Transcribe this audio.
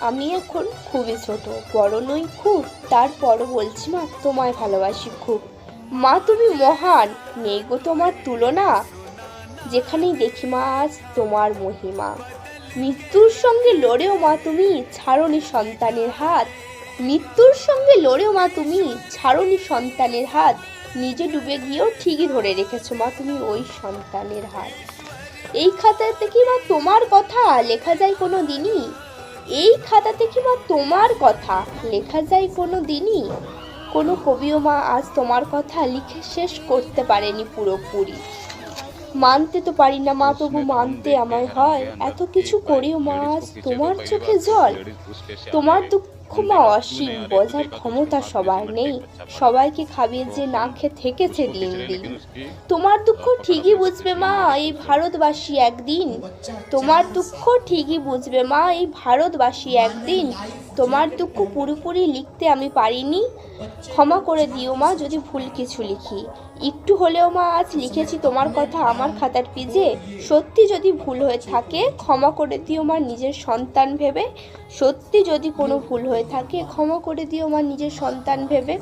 আমি এখন খুবই ছোট, বড় নই খুব, তারপরও বলছি মা তোমায় ভালোবাসি খুব। মা তুমি মহান, নেই গো তোমার তুলনা, যেখানেই দেখি মা আজ তোমার মহিমা। মৃত্যুর সঙ্গে লড়েও মা তুমি ছাড়োনি সন্তানের হাত, মৃত্যুর সঙ্গে লড়েও মা তুমি ছাড়োনি সন্তানের হাত, নিজে ডুবে গিয়েও ঠিকই ধরে রেখেছো মা তুমি ওই সন্তানের হাত। এই খাতাতে কি মা তোমার কথা লেখা যায় কোনো দিনই, এই খাতাতে কি মা তোমার কথা লেখা যায় কোনো দিনই, কোনো কবিও মা আজ তোমার কথা লিখে শেষ করতে পারেনি পুরোপুরি। মানতে তো পারি না মা, তবু মানতে আমায় হয়, এত কিছু করেও মা আজ তোমার চোখে জল। তোমার দুঃখ মা অসীম, বোঝার ক্ষমতা সবার নেই, সবাইকে খাবিয়ে যে না খেয়ে থেকেছে দিন দিন। তোমার দুঃখ ঠিকই বুঝবে মা এই ভারতবাসী একদিন, তোমার দুঃখ ঠিকই বুঝবে মা এই ভারতবাসী একদিন। তোমার দুঃখ পুরোপুরি লিখতে আমি পারিনি, ক্ষমা করে দিও মা যদি ভুল কিছু লিখি। একটু হলেও মা আজ লিখেছি তোমার কথা আমার খাতার পেজে, সত্যি যদি ভুল হয়ে থাকে ক্ষমা করে দিও মা নিজের সন্তান ভেবে, সত্যি যদি কোনো ভুল হয়ে থাকে ক্ষমা করে দিও মা নিজের সন্তান ভেবে।